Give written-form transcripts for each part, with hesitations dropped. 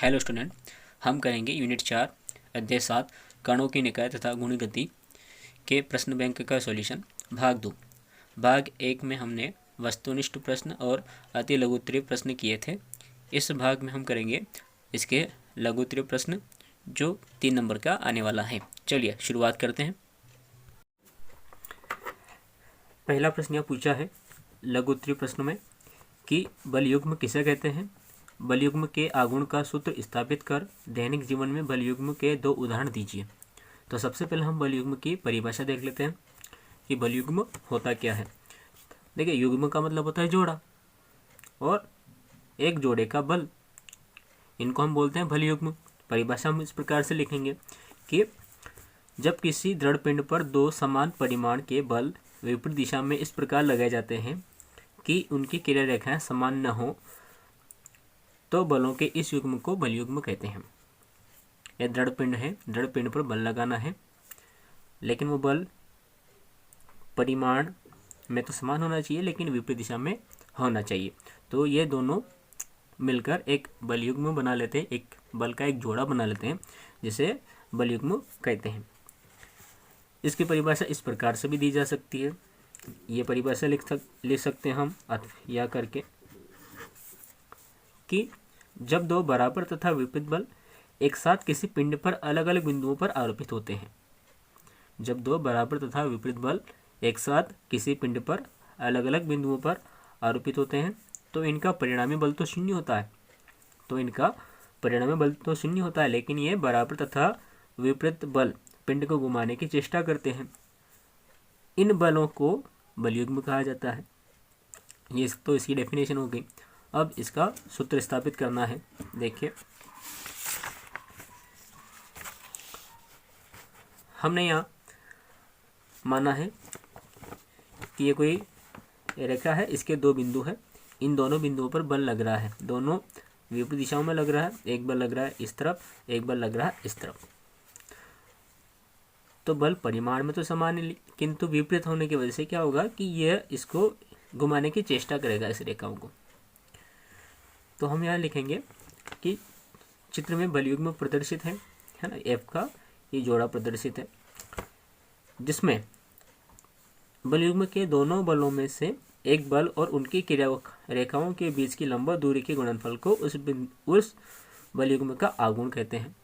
Hello student, हम करेंगे unit 4 अध्याय 7 कणों की निकाय तथा गुण गति के प्रश्न बैंक का सॉल्यूशन भाग 2। भाग 1 में हमने वस्तुनिष्ठ प्रश्न और अति लघुत्तरीय प्रश्न किए थे। इस भाग में हम करेंगे इसके लघुत्तरीय प्रश्न जो 3 नंबर का आने वाला है। चलिए शुरुआत करते हैं। पहला प्रश्न यह पूछा है लघुत्तरीय प्रश्न में कि बलयुग्म किसे कहते हैं। बलयुग्म के आगुण का सूत्र स्थापित कर दैनिक जीवन में बलयुग्म के 2 उदाहरण दीजिए। तो सबसे पहले हम बलयुग्म की परिभाषा देख लेते हैं कि बलयुग्म होता क्या है। देखिए, युग्म का मतलब होता है जोड़ा और एक जोड़े का बल, इनको हम बोलते हैं बलयुग्म। परिभाषा हम इस प्रकार से लिखेंगे कि जब किसी दृढ़ पिंड पर 2 समान परिमाण के बल विपरीत दिशा में इस प्रकार लगाए जाते हैं कि उनकी क्रिया रेखाएं समान न हो तो बलों के इस युग्म को बलयुग्म कहते हैं। यह दृढ़ पिंड है, दृढ़ पिंड पर बल लगाना है, लेकिन वो बल परिमाण में तो समान होना चाहिए लेकिन विपरीत दिशा में होना चाहिए। तो ये दोनों मिलकर एक बलयुग्म बना लेते हैं, एक बल का एक जोड़ा बना लेते हैं, जिसे बलयुग्म कहते हैं। इसकी परिभाषा इस प्रकार से भी दी जा सकती है। ये परिभाषा लिख सकते हैं हम या करके कि जब 2 बराबर तथा विपरीत बल एक साथ किसी पिंड पर अलग अलग बिंदुओं पर आरोपित होते हैं। जब 2 बराबर तथा विपरीत बल एक साथ किसी पिंड पर अलग अलग बिंदुओं पर आरोपित होते हैं तो इनका परिणामी बल तो शून्य होता है, लेकिन ये बराबर तथा विपरीत बल पिंड को घुमाने की चेष्टा करते हैं। इन बलों को बलयुग्म कहा जाता है। ये तो इसकी डेफिनेशन हो गई। अब इसका सूत्र स्थापित करना है। देखिए, हमने यहाँ माना है कि ये कोई रेखा है, इसके 2 बिंदु है, इन दोनों बिंदुओं पर बल लग रहा है, दोनों विपरीत दिशाओं में लग रहा है। एक बल लग रहा है इस तरफ, एक बल लग रहा है इस तरफ। तो बल परिमाण में तो समान है, किंतु विपरीत होने की वजह से क्या होगा कि यह इसको घुमाने की चेष्टा करेगा, इस रेखाओं को। तो हम यहाँ लिखेंगे कि चित्र में बलयुग्म प्रदर्शित है ना, एफ का ये जोड़ा प्रदर्शित है, जिसमें बलयुग्म के दोनों बलों में से एक बल और उनकी क्रिया रेखाओं के बीच की लंबा दूरी के गुणनफल को उस बलयुग्म का आगुण कहते हैं।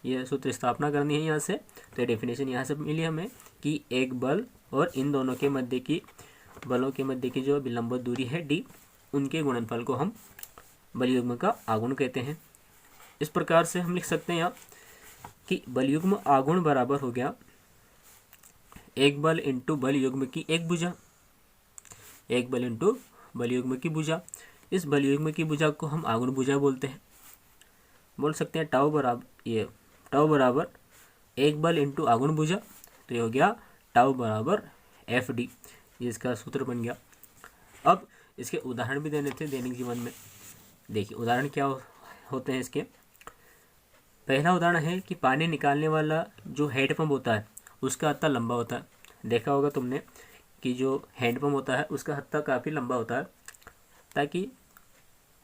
यह सूत्र स्थापना करनी है यहाँ से। तो ये डेफिनेशन यहाँ से मिली हमें कि एक बल और इन दोनों के मध्य की बलों के मध्य की जो लंबवत दूरी है d, उनके गुणनफल को हम बलयुग्म का आगुण कहते हैं। इस प्रकार से हम लिख सकते हैं यहाँ कि बलयुग्म आगुण बराबर हो गया एक बल इंटू बलयुग्म की एक भुजा, एक बल इंटू बलयुग्म की भुजा। इस बलयुग्म की भुजा को हम आगुण भुजा बोलते हैं। बोल सकते हैं टाउ बराबर एक बल इंटू आगुण भुजा, तो ये हो गया टाउ बराबर एफ डी। ये इसका सूत्र बन गया। अब इसके उदाहरण भी देने थे दैनिक जीवन में। देखिए उदाहरण क्या होते हैं इसके। पहला उदाहरण है कि पानी निकालने वाला जो हैंडपम्प होता है उसका हत्था लंबा होता है। देखा होगा तुमने कि जो हैंडपम्प होता है उसका हत्था काफ़ी लंबा होता है ताकि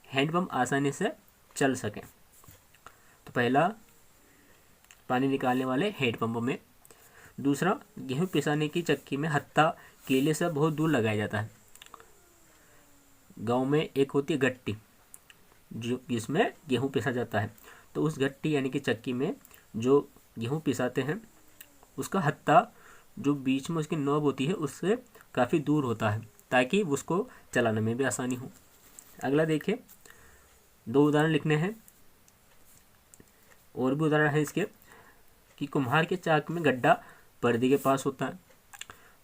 हैंडपम्प आसानी से चल सके। तो पहला पानी निकालने वाले हैंडपम्प में। दूसरा, गेहूँ पिसाने की चक्की में हत्था केले से बहुत दूर लगाया जाता है। गांव में एक होती है गट्टी जो जिसमें गेहूँ पिसा जाता है, तो उस गट्टी यानी कि चक्की में जो गेहूँ पिसाते हैं उसका हत्था जो बीच में उसकी नोब होती है उससे काफ़ी दूर होता है ताकि उसको चलाने में भी आसानी हो। अगला देखिए, 2 उदाहरण लिखने हैं। और भी उदाहरण है इसके कि कुम्हार के चाक में गड्ढा पर्दे के पास होता है।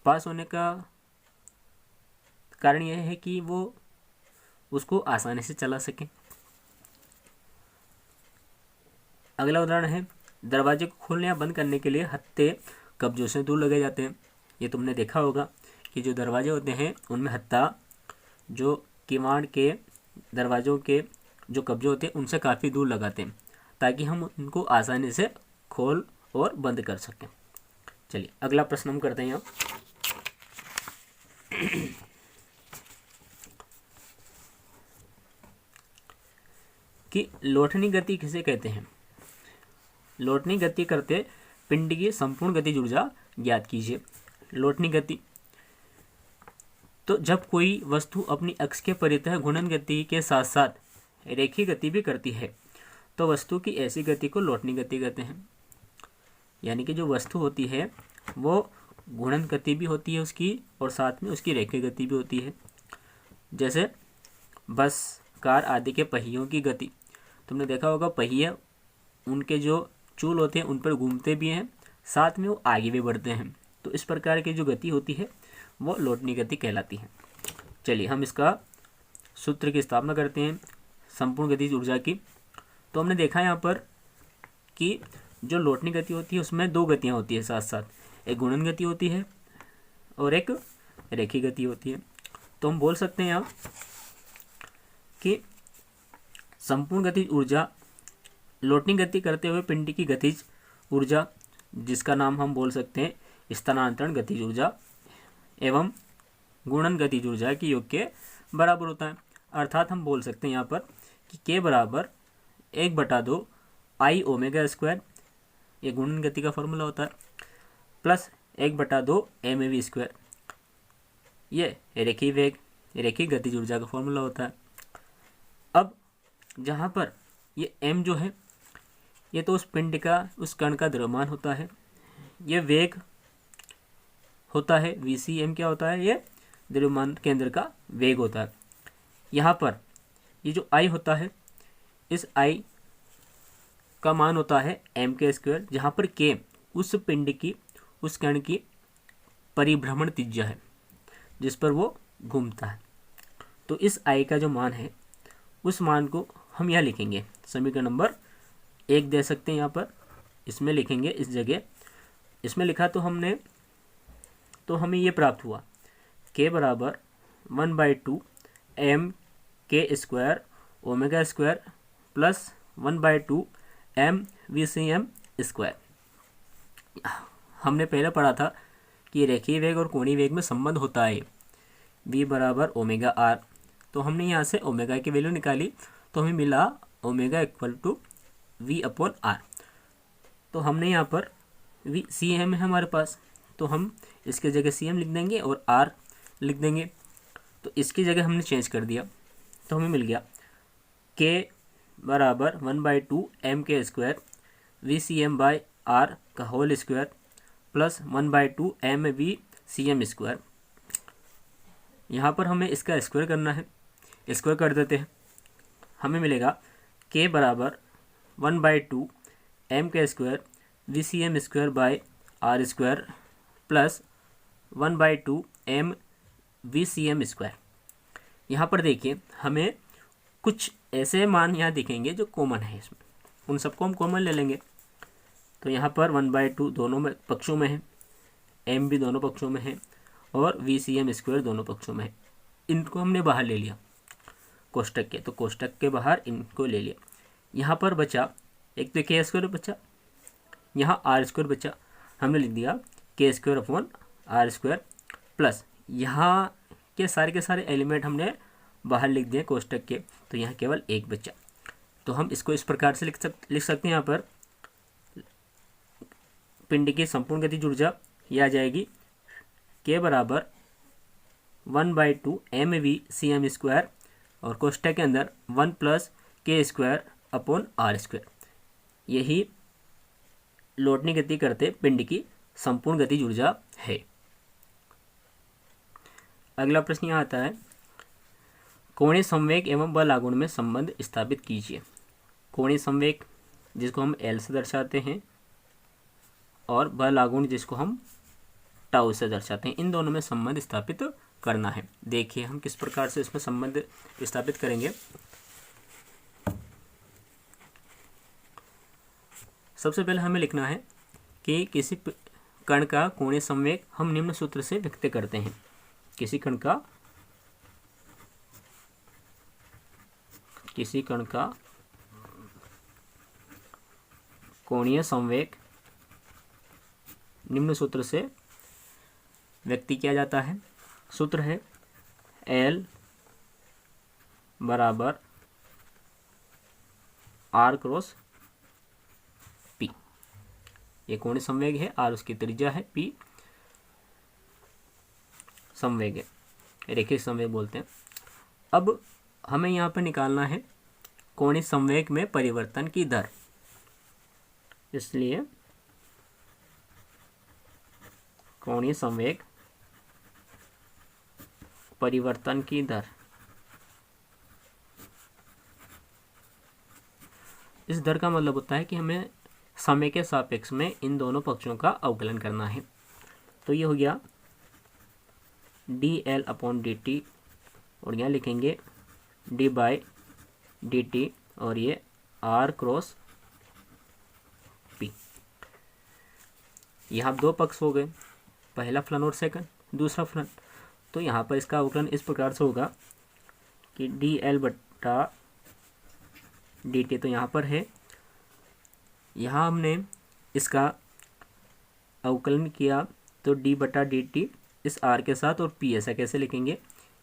पास होने का कारण यह है कि वो उसको आसानी से चला सके। अगला उदाहरण है, दरवाजे को खोलने या बंद करने के लिए हत्थे कब्जों से दूर लगाए जाते हैं। ये तुमने देखा होगा कि जो दरवाजे होते हैं उनमें हत्था जो किवाड़ के दरवाज़ों के जो कब्जे होते हैं उनसे काफ़ी दूर लगाते हैं ताकि हम उनको आसानी से खोल और बंद कर सकें। चलिए अगला प्रश्न हम करते हैं यहाँ। कि लौटनी गति किसे कहते हैं। लौटनी गति करते पिंड की संपूर्ण गतिज ऊर्जा ज्ञात कीजिए। लौटनी गति, तो जब कोई वस्तु अपनी अक्ष के परितः घूर्णन गति के साथ साथ रेखीय गति भी करती है तो वस्तु की ऐसी गति को लौटनी गति कहते हैं। यानी कि जो वस्तु होती है वो घूर्णन गति भी होती है उसकी, और साथ में उसकी रेखीय गति भी होती है। जैसे बस, कार आदि के पहियों की गति, तुमने देखा होगा पहिए उनके जो चूल होते हैं उन पर घूमते भी हैं, साथ में वो आगे भी बढ़ते हैं। तो इस प्रकार की जो गति होती है वो लौटनी गति कहलाती है। चलिए हम इसका सूत्र की स्थापना करते हैं संपूर्ण गतिज ऊर्जा की। तो हमने देखा यहाँ पर कि जो लौटनी गति होती है उसमें दो गतियाँ होती है साथ साथ, एक गुणन गति होती है और एक रेखीय गति होती है। तो हम बोल सकते हैं यहाँ कि संपूर्ण गतिज ऊर्जा लौटनी गति करते हुए पिंड की गतिज ऊर्जा, जिसका नाम हम बोल सकते हैं स्थानांतरण गतिज ऊर्जा, एवं गुणन गतिज ऊर्जा के योग के बराबर होता है। अर्थात हम बोल सकते हैं यहाँ पर कि K बराबर 1/2 I ओमेगा स्क्वायर, ये गुणन गति का फॉर्मूला होता है, प्लस 1/2 mv स्क्वायर, ये रेखीय वेग रेखीय गतिज ऊर्जा का फॉर्मूला होता है। अब जहाँ पर ये m जो है ये तो उस पिंड का, उस कण का द्रव्यमान होता है, ये वेग होता है vcm क्या होता है, ये द्रव्यमान केंद्र का वेग होता है। यहाँ पर ये जो I होता है, इस I का मान होता है m² स्क्वायर, जहाँ पर k उस पिंड की, उस कण की परिभ्रमण त्रिज्या है जिस पर वो घूमता है। तो इस I का जो मान है उस मान को हम यहाँ लिखेंगे, समीकरण नंबर 1 दे सकते हैं यहाँ पर, इसमें लिखेंगे इस जगह। इसमें लिखा तो हमने, तो हमें ये प्राप्त हुआ K बराबर 1/2 mk square omega square plus 1/2 mvcm square. हमने पहले पढ़ा था कि रेखीय वेग और कोणीय वेग में संबंध होता है v बराबर ओमेगा r। तो हमने यहाँ से ओमेगा की वैल्यू निकाली तो हमें मिला ओमेगा इक्वल टू v/r। तो हमने यहाँ पर cm है हमारे पास, तो हम इसके जगह cm लिख देंगे और r लिख देंगे। तो इसकी जगह हमने चेंज कर दिया तो हमें मिल गया k बराबर 1/2 mk स्क्वायर vcm/r का whole square plus 1/2 mvcm square. यहाँ पर हमें इसका स्क्वायर करना है, स्क्वायर कर देते हैं, हमें मिलेगा k बराबर 1/2 mk square vcm square by r square plus 1/2 mvcm square. यहाँ पर देखिए हमें कुछ ऐसे मान यहाँ दिखेंगे जो कॉमन है, इसमें उन सबको हम कॉमन ले लेंगे। तो यहाँ पर 1/2 दोनों में पक्षों में है, m भी दोनों पक्षों में है और vcm स्क्वायर दोनों पक्षों में है। इनको हमने बाहर ले लिया कोष्टक के, तो कोष्टक के बाहर इनको ले लिया। यहाँ पर बचा एक तो k स्क्वायर बचा, यहाँ r स्क्वायर बचा, हमने लिख दिया k square upon r square plus यहाँ के सारे एलिमेंट हमने बाहर लिख दिए कोष्टक के, तो यहाँ केवल एक बचा। तो हम इसको इस प्रकार से लिख सकते हैं। यहाँ पर पिंड की संपूर्ण गतिज ऊर्जा ये आ जाएगी k बराबर 1/2 mvcm स्क्वायर और कोष्टक के अंदर 1 plus k square upon r square. यही लौटनी गति करते पिंड की संपूर्ण गतिज ऊर्जा है। अगला प्रश्न यहाँ आता है, कोणीय संवेग एवं बल आघूर्ण में संबंध स्थापित कीजिए। कोणीय संवेग जिसको हम L से दर्शाते हैं और बल आघूर्ण जिसको हम टाउ से दर्शाते हैं, इन दोनों में संबंध स्थापित करना है। देखिए हम किस प्रकार से इसमें संबंध स्थापित करेंगे। सबसे पहले हमें लिखना है कि किसी कण का कोणीय संवेग हम निम्न सूत्र से व्यक्त करते हैं। किसी कण का कोणीय संवेग निम्न सूत्र से व्यक्त किया जाता है। सूत्र है L बराबर आर क्रॉस पी। ये कोणीय संवेग है, आर उसकी त्रिज्या है, पी संवेग है, रेखीय संवेग बोलते हैं। अब हमें यहाँ पर निकालना है कोणीय संवेग में परिवर्तन की दर। इसलिए कोणीय संवेग परिवर्तन की दर, इस दर का मतलब होता है कि हमें समय के सापेक्ष में इन दोनों पक्षों का अवकलन करना है। तो ये हो गया dl/dt, और यहाँ लिखेंगे d/dt, और ये r क्रॉस p। यहाँ दो पक्ष हो गए, पहला फलन और सेकंड, दूसरा फलन। तो यहाँ पर इसका अवकलन इस प्रकार से होगा कि dl/dt तो यहाँ पर है, यहाँ हमने इसका अवकलन किया तो d/dt इस r के साथ और p, ऐसा कैसे लिखेंगे,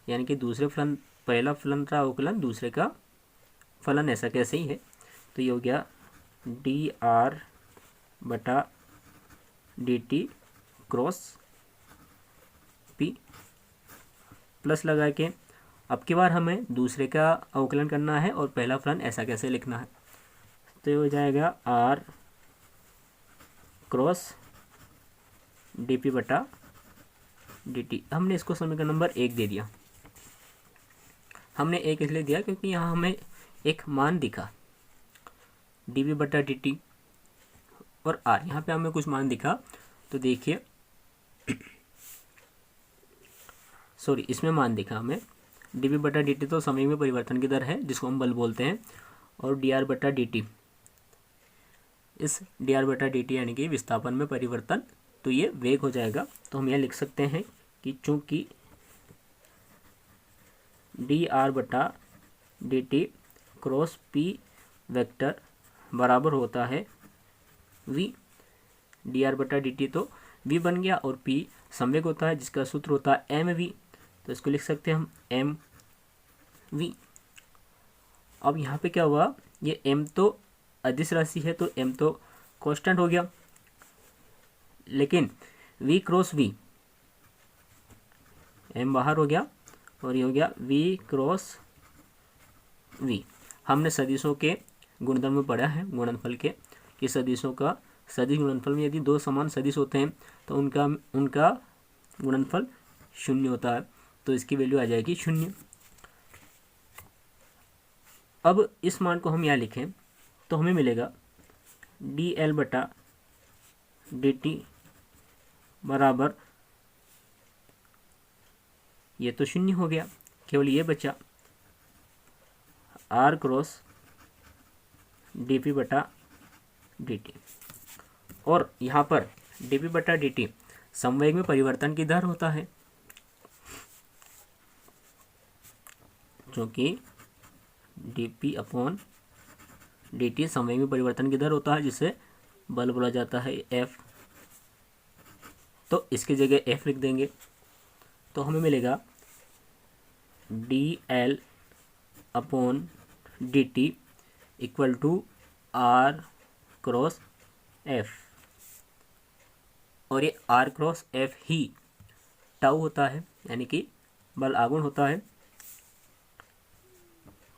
यानी कि दूसरे फलन, पहला फलन का अवकलन दूसरे का फलन, ऐसा कैसे ही है। तो ये हो गया dr/dt क्रॉस p, प्लस लगा के अब की बार हमें दूसरे का अवकलन करना है और पहला फलन ऐसा कैसे लिखना है। तो ये हो जाएगा r क्रॉस dp/dt। हमने इसको समीकरण नंबर 1 दे दिया। हमने 1 इसलिए दिया क्योंकि यहाँ हमें एक मान दिखा dp/dt और r, यहाँ पे हमें कुछ मान दिखा। तो देखिए सॉरी, इसमें मान दिखा हमें dp/dt तो समय में परिवर्तन की दर है जिसको हम बल बोलते हैं, और dr/dt, इस dr/dt यानी कि विस्थापन में परिवर्तन, तो ये वेग हो जाएगा। तो हम यह लिख सकते हैं कि चूंकि dr/dt क्रॉस p वेक्टर बराबर होता है v, dr/dt तो v बन गया, और p संवेग होता है जिसका सूत्र होता है mv, तो इसको लिख सकते हैं हम mv। अब यहाँ पे क्या हुआ, ये m तो अदिश राशि है तो m तो कांस्टेंट हो गया, लेकिन v क्रॉस v, m बाहर हो गया और ये हो गया v क्रॉस v। हमने सदिशों के गुणधर्म में पढ़ा है, गुणनफल के, कि सदिशों का सदिश गुणनफल में यदि दो समान सदिश होते हैं तो उनका गुणनफल 0 होता है, तो इसकी वैल्यू आ जाएगी 0। अब इस मान को हम यहाँ लिखें तो हमें मिलेगा dl/dt बराबर, ये तो 0 हो गया, केवल ये बचा r क्रॉस dp/dt, और यहाँ पर dp/dt संवेग में परिवर्तन की दर होता है, क्योंकि dp/dt संवेग में परिवर्तन की दर होता है जिसे बल बोला जाता है F। तो इसकी जगह F लिख देंगे तो हमें मिलेगा dl/dt equal to r cross F, और ये r क्रॉस F ही टाउ होता है, यानी कि बल आघूर्ण होता है,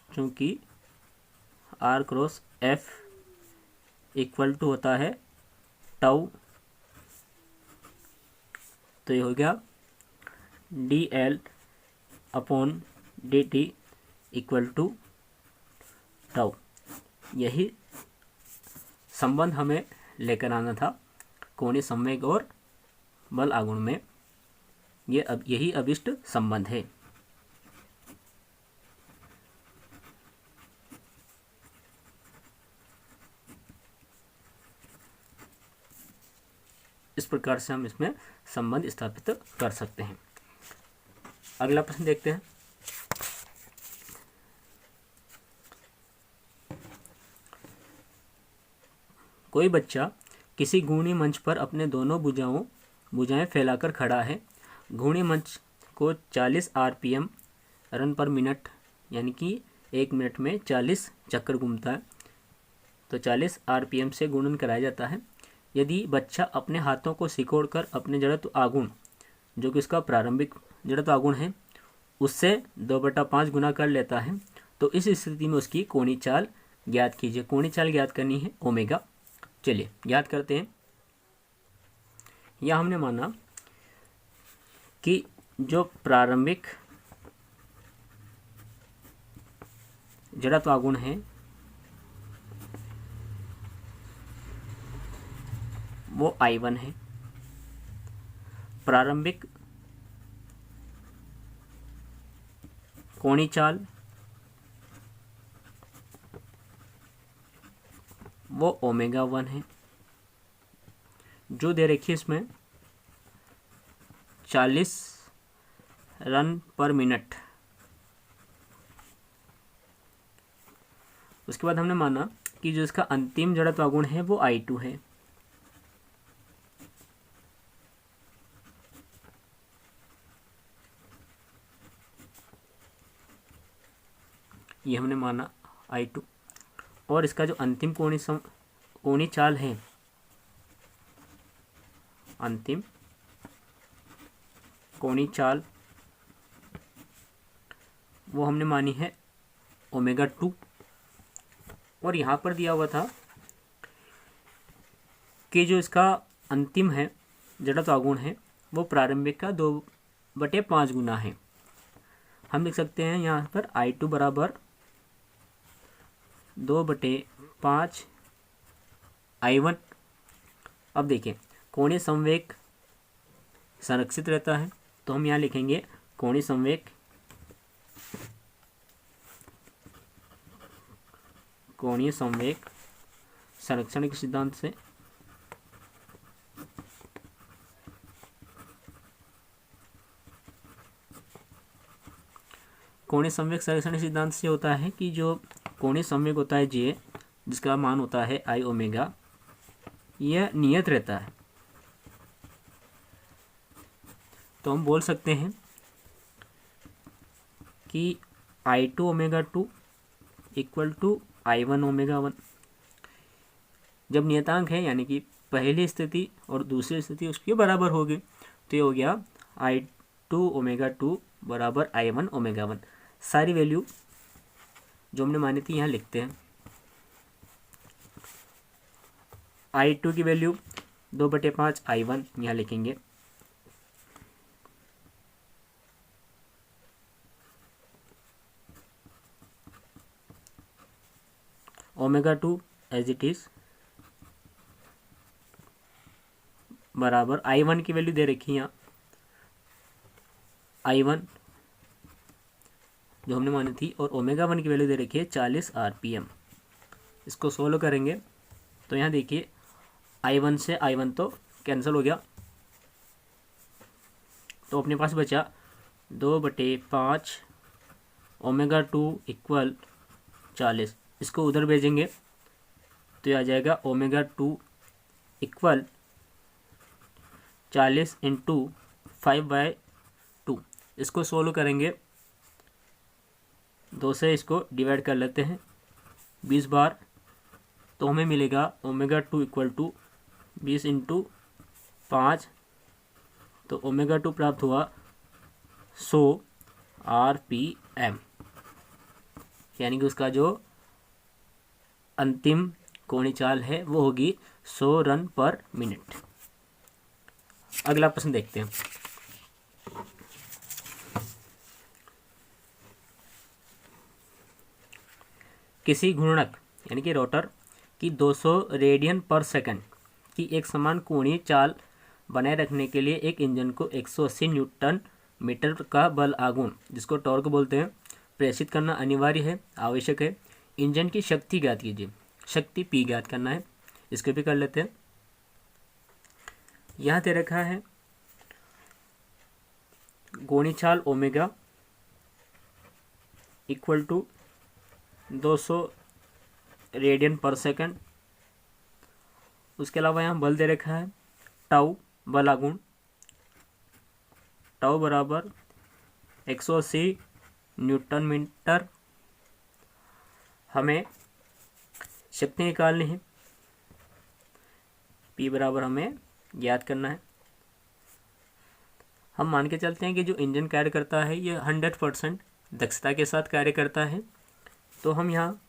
क्योंकि r cross F equal to होता है टाउ। तो ये हो गया dl/dt इक्वल टू टाउ। यही संबंध हमें लेकर आना था कोणीय संवेग और बल आघूर्ण में, यही अभिष्ट संबंध है। इस प्रकार से हम इसमें संबंध स्थापित कर सकते हैं। अगला प्रश्न देखते हैं। कोई बच्चा किसी घूर्णी मंच पर अपने दोनों भुजाएं फैलाकर खड़ा है। घूर्णी मंच को 40 RPM रन पर मिनट, यानी कि 1 मिनट में 40 चक्कर घूमता है। तो 40 RPM से गुणन कराया जाता है। यदि बच्चा अपने हाथों को सिकोड़कर अपने जड़त्व आघूर्ण, जो कि इसका प्रारंभिक जड़त्व आघूर्ण है, उससे 2/5 गुना कर लेता है, तो इस स्थिति में उसकी कोणीय चाल ज्ञात कीजिए। कोणीय चाल ज्ञात करनी है ओमेगा। चलिए ज्ञात करते हैं। यह हमने माना कि जो प्रारंभिक जड़त्व आघूर्ण है वो I1 है। प्रारंभिक कोणीय चाल वो ω1 है, जो दे रखी है इसमें 40 रन पर मिनट। उसके बाद हमने माना कि जो इसका अंतिम जड़त्व आघूर्ण है वो I2 है। ये हमने माना I2, और इसका जो अंतिम कोणीय चाल है, अंतिम कोणीय चाल वो हमने मानी है ω2। और यहाँ पर दिया हुआ था कि जो इसका अंतिम है जड़त्व आघूर्ण है वो प्रारंभिक का 2/5 गुना है। हम लिख सकते हैं यहाँ पर I2 बराबर 2/5 I1। अब देखिए कोणीय संवेग संरक्षित रहता है, तो हम यहाँ लिखेंगे कोणीय संवेग संरक्षण के सिद्धांत से कोणीय संवेग संरक्षण सिद्धांत से होता है कि जो कोणीय संवेग होता है J, जिसका मान होता है I⍵, यह नियत रहता है। तो हम बोल सकते हैं कि I2⍵2 इक्वल टू I1⍵1। जब नियतांक है यानी कि पहली स्थिति और दूसरी स्थिति उसके बराबर होगी, तो ये हो गया I2⍵2 बराबर I1⍵1। सारी वैल्यू जो हमने मानी थी यहाँ लिखते हैं। I2 की वैल्यू 2/5 I1 यहाँ लिखेंगे। ω2 एज इट इज बराबर I1 की वैल्यू दे रखी है यहाँ, I1 जो हमने मानी थी, और ω1 की वैल्यू दे रखी है 40 RPM। इसको सोल्व करेंगे तो यहाँ देखिए I1 से I1 तो कैंसिल हो गया, तो अपने पास बचा 2/5 ω2 इक्वल 40। इसको उधर भेजेंगे तो ये आ जाएगा ω2 इक्वल 40 × 5/2। इसको सोल्व करेंगे, 2 से इसको डिवाइड कर लेते हैं 20 बार, तो हमें मिलेगा ω2 इक्वल टू 20 × 5, तो ω2 प्राप्त हुआ 100 RPM, यानी कि उसका जो अंतिम कोणीय चाल है वो होगी 100 रन पर मिनट। अगला प्रश्न देखते हैं। किसी घूर्णक यानी कि रोटर की 200 रेडियन पर सेकंड की एक समान कोणीय चाल बनाए रखने के लिए एक इंजन को 180 न्यूटन मीटर का बल आघूर्ण, जिसको टॉर्क बोलते हैं, प्रेषित करना अनिवार्य है, आवश्यक है। इंजन की शक्ति ज्ञात कीजिए। शक्ति P ज्ञात करना है। इसको भी कर लेते हैं। यहाँ दे रखा है कोणीय चाल ओमेगा इक्वल टू 200 रेडियन पर सेकंड। उसके अलावा यहाँ बल दे रखा है टाउ, बल आघूर्ण टाउ बराबर 180 न्यूटन मीटर। हमें शक्ति निकालनी है, P बराबर हमें ज्ञात करना है। हम मान के चलते हैं कि जो इंजन कार्य करता है ये 100% दक्षता के साथ कार्य करता है, तो हम यहाँ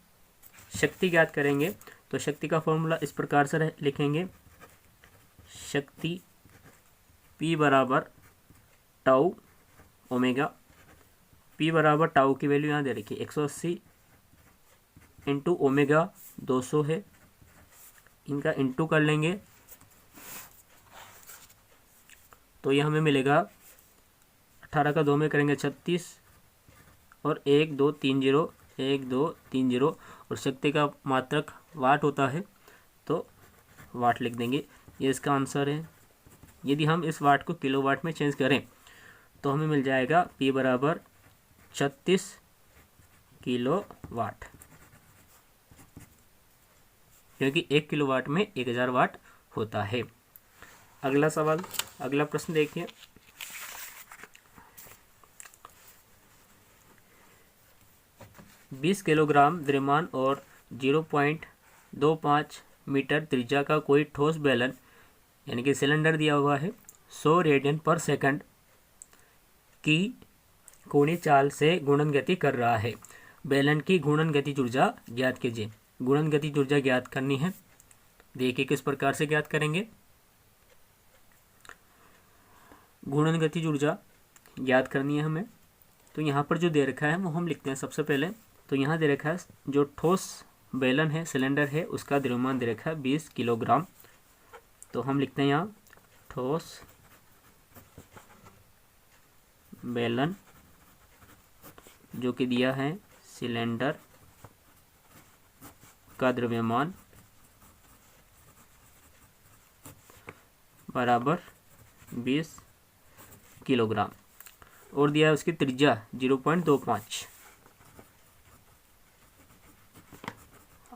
शक्ति ज्ञात करेंगे। तो शक्ति का फॉर्मूला इस प्रकार से लिखेंगे, शक्ति P बराबर टाउ ओमेगा। P बराबर टाउ की वैल्यू यहाँ दे रखी है 180 इंटू ओमेगा 200 है, इनका इंटू कर लेंगे तो ये हमें मिलेगा 18 का 2 में करेंगे 36 और 1230 और शक्ति का मात्रक वाट होता है तो वाट लिख देंगे। ये इसका आंसर है। यदि हम इस वाट को किलोवाट में चेंज करें तो हमें मिल जाएगा P बराबर 36 किलोवाट, क्योंकि 1 किलोवाट में 1000 वाट होता है। अगला सवाल, अगला प्रश्न देखिए। बीस किलोग्राम द्रव्यमान और 0.25 मीटर त्रिज्या का कोई ठोस बेलन यानी कि सिलेंडर दिया हुआ है 100 रेडियन पर सेकंड की कोणीय चाल से गुणन गति कर रहा है। बेलन की गुणन गतिज ऊर्जा ज्ञात कीजिए। गुणन गतिज ऊर्जा ज्ञात करनी है। देखिए किस प्रकार से ज्ञात करेंगे। गुणन गतिज ऊर्जा ज्ञात करनी है हमें, तो यहाँ पर जो दे रखा है वो हम लिखते हैं सबसे पहले। तो यहाँ दे रखा है जो ठोस बेलन है, सिलेंडर है, उसका द्रव्यमान दे रखा है 20 किलोग्राम। तो हम लिखते हैं यहाँ ठोस बेलन जो कि दिया है सिलेंडर का द्रव्यमान बराबर 20 किलोग्राम और दिया है उसकी त्रिज्या 0.25,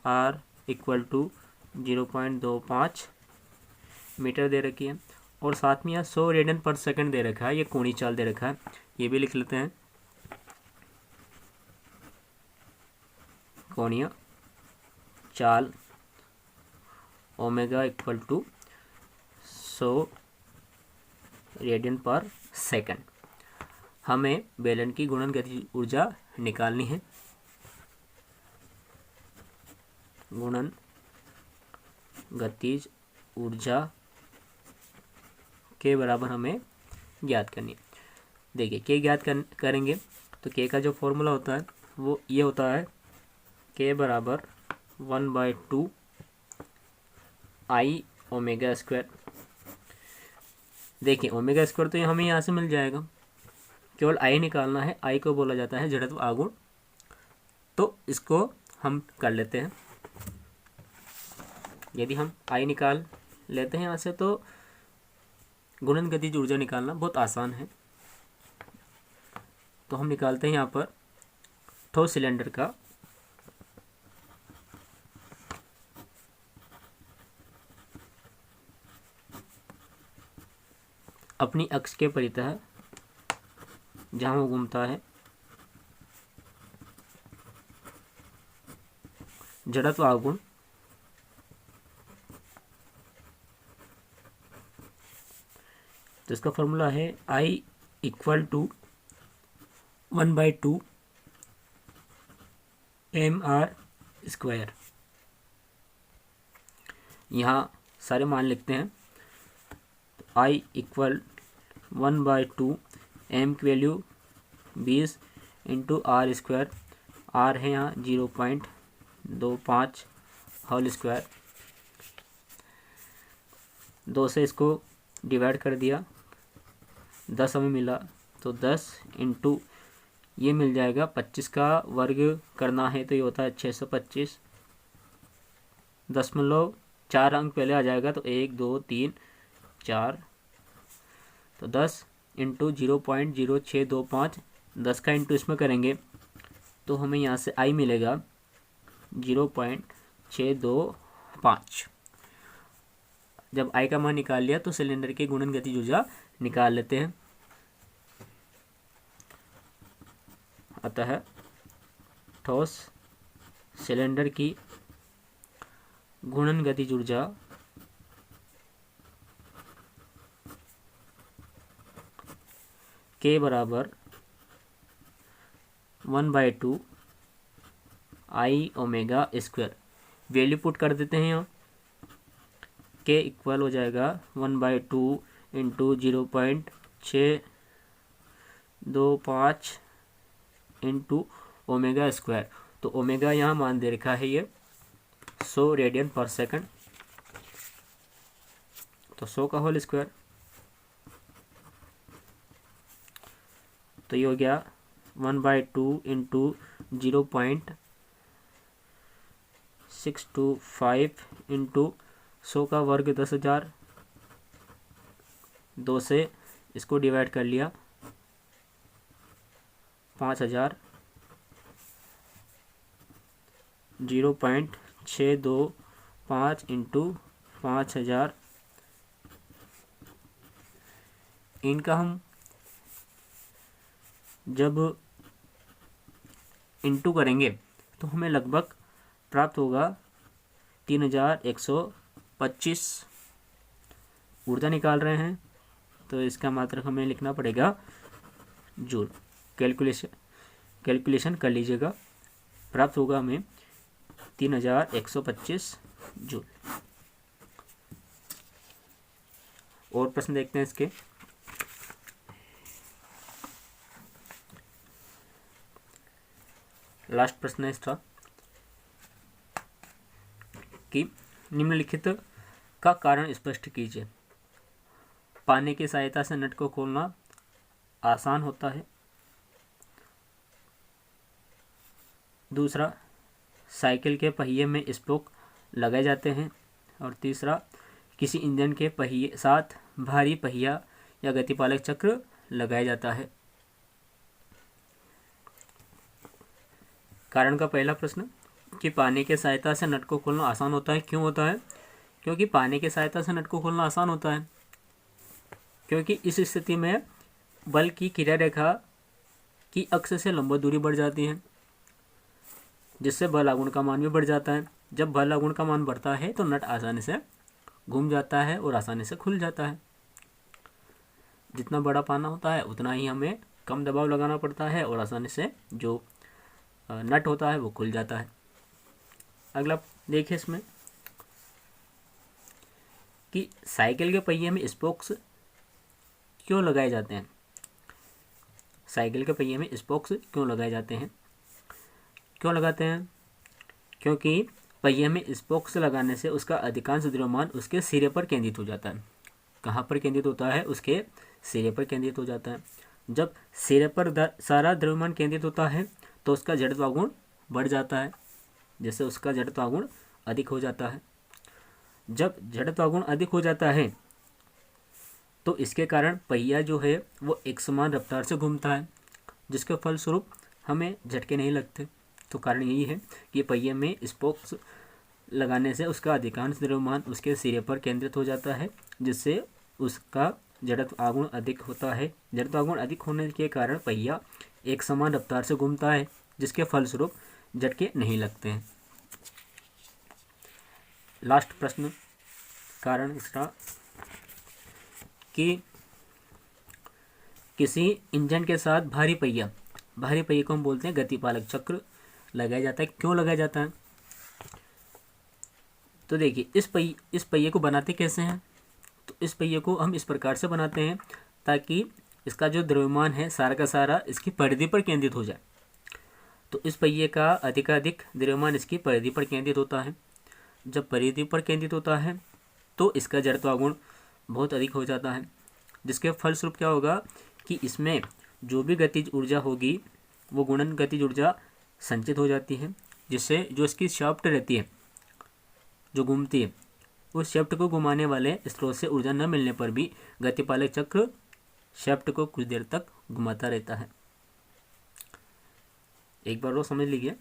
R इक्वल टू 0.25 मीटर दे रखी है और साथ में यहाँ 100 रेडियन पर सेकंड दे रखा है। ये कोणीय चाल दे रखा है, ये भी लिख लेते हैं। कोणीय चाल ओमेगा इक्वल टू 100 रेडियन पर सेकंड। हमें बेलन की गुणन गतिज ऊर्जा निकालनी है। गुणन गतिज ऊर्जा के बराबर हमें ज्ञात करनी है। देखिए के ज्ञात करेंगे तो के का जो फॉर्मूला होता है वो ये होता है, के बराबर 1/2 आई ओमेगा स्क्वायर। देखिए ओमेगा स्क्वायर तो हमें यहाँ से मिल जाएगा, केवल आई निकालना है। आई को बोला जाता है जड़त्व आघूर्ण, तो इसको हम कर लेते हैं। यदि हम आई निकाल लेते हैं यहाँ से तो गुणन गतिज ऊर्जा निकालना बहुत आसान है। तो हम निकालते हैं यहाँ पर ठोस सिलेंडर का अपनी अक्ष के परितः जहाँ वो घूमता है जड़त्व आघूर्ण तो इसका फॉर्मूला है I equal to 1/2 mr square. यहाँ सारे मान लिखते हैं। तो आई इक्वल 1/2 m की value 20 into r square, r है यहाँ 0.25 होल स्क्वायर। 2 से इसको डिवाइड कर दिया, 10 हमें मिला तो 10 इंटू ये मिल जाएगा 25 का वर्ग करना है तो ये होता है 625। 10.4 अंक पहले आ जाएगा तो 1 2 3 4, तो 10 इंटू 0.0625, 10 का इंटू इसमें करेंगे तो हमें यहाँ से आई मिलेगा 0.625। जब आई का मान निकाल लिया तो सिलेंडर की गुणन गतिज ऊर्जा निकाल लेते हैं। अतः ठोस सिलेंडर की गुणन गतिज ऊर्जा के बराबर 1/2 I⍵²। वैल्यू पुट कर देते हैं यहाँ। के इक्वल हो जाएगा 1/2 इंटू 0.625 इंटू ω²। तो ओमेगा यहाँ मान दे रखा है ये 100 रेडियन पर सेकंड, तो 100 का होल स्क्वायर, तो ये हो गया 1/2 इंटू 0.625 इंटू 100 का वर्ग 10,000, 2 से इसको डिवाइड कर लिया 5,000, 0.625 इंटू 5,000। इनका हम जब इंटू करेंगे तो हमें लगभग प्राप्त होगा 3,125 ऊर्जा निकाल रहे हैं, तो इसका मात्रक हमें लिखना पड़ेगा जूल। कैलकुलेशन कर लीजिएगा, प्राप्त होगा हमें 3,125 जूल। और प्रश्न देखते हैं इसके। लास्ट प्रश्न है इसका कि निम्नलिखित का कारण स्पष्ट कीजिए। पानी की सहायता से नट को खोलना आसान होता है। दूसरा, साइकिल के पहिए में स्पोक लगाए जाते हैं। और तीसरा, किसी इंजन के पहिए साथ भारी पहिया या गतिपालक चक्र लगाया जाता है। कारण का पहला प्रश्न कि पानी की सहायता से नट को खोलना आसान होता है। क्यों होता है? क्योंकि पानी की सहायता से नट को खोलना आसान होता है क्योंकि इस स्थिति में बल की क्रिया रेखा की अक्ष से लंबवत दूरी बढ़ जाती है, जिससे बल आघूर्ण का मान भी बढ़ जाता है। जब बल आघूर्ण का मान बढ़ता है तो नट आसानी से घूम जाता है और आसानी से खुल जाता है। जितना बड़ा पाना होता है उतना ही हमें कम दबाव लगाना पड़ता है और आसानी से जो नट होता है वो खुल जाता है। अगला देखिए इसमें कि साइकिल के पहिए में स्पोक्स क्यों लगाए जाते हैं। साइकिल के पहिए में स्पोक्स क्यों लगाए जाते हैं? क्यों लगाते हैं? क्योंकि पहिए में स्पोक्स लगाने से उसका अधिकांश द्रव्यमान उसके सिरे पर केंद्रित हो जाता है। कहाँ पर केंद्रित होता है? उसके सिरे पर केंद्रित हो जाता है। जब सिरे पर सारा द्रव्यमान केंद्रित होता है तो उसका जड़त्व आघूर्ण बढ़ जाता है, जिससे उसका जड़त्व आघूर्ण अधिक हो जाता है। जब जड़त्व आघूर्ण अधिक हो जाता है तो इसके कारण पहिया जो है वो एक समान रफ्तार से घूमता है, जिसके फलस्वरूप हमें झटके नहीं लगते। तो कारण यही है कि पहिए में स्पोक्स लगाने से उसका अधिकांश द्रव्यमान उसके सिरे पर केंद्रित हो जाता है, जिससे उसका जड़त्व आघूर्ण अधिक होता है। जड़त्व आघूर्ण अधिक होने के कारण पहिया एक समान रफ्तार से घूमता है, जिसके फलस्वरूप झटके नहीं लगते हैं। लास्ट प्रश्न कारण इसका कि किसी इंजन के साथ भारी पहिया को हम बोलते हैं गतिपालक चक्र लगाया जाता है। क्यों लगाया जाता है? तो देखिए इस पहिए को बनाते कैसे हैं? तो इस पहिए को हम इस प्रकार से बनाते हैं ताकि इसका जो द्रव्यमान है सारा का सारा इसकी परिधि पर केंद्रित हो जाए। तो इस पहिए का अधिकाधिक द्रव्यमान इसकी परिधि पर केंद्रित होता है। जब परिधि पर केंद्रित होता है तो इसका जड़त्व आघूर्ण बहुत अधिक हो जाता है, जिसके फलस्वरूप क्या होगा कि इसमें जो भी गतिज ऊर्जा होगी वो गुणन गतिज ऊर्जा संचित हो जाती है, जिससे जो इसकी शाफ्ट रहती है जो घूमती है उस शाफ्ट को घुमाने वाले स्रोत से ऊर्जा न मिलने पर भी गतिपालक चक्र शाफ्ट को कुछ देर तक घुमाता रहता है। एक बार वो समझ लीजिए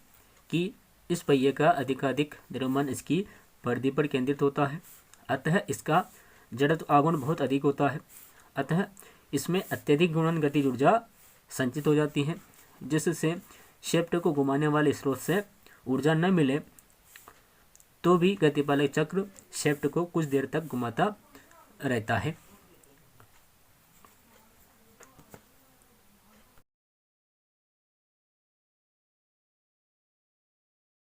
कि इस पहिए का अधिकाधिक द्रव्यमान इसकी परिधि पर केंद्रित होता है, अतः इसका जड़त्व आघूर्ण बहुत अधिक होता है। अतः इसमें अत्यधिक गुणन गतिज ऊर्जा संचित हो जाती है, जिससे शाफ्ट को घुमाने वाले स्रोत से ऊर्जा न मिले तो भी गतिपालक चक्र शेफ्ट को कुछ देर तक घुमाता रहता है।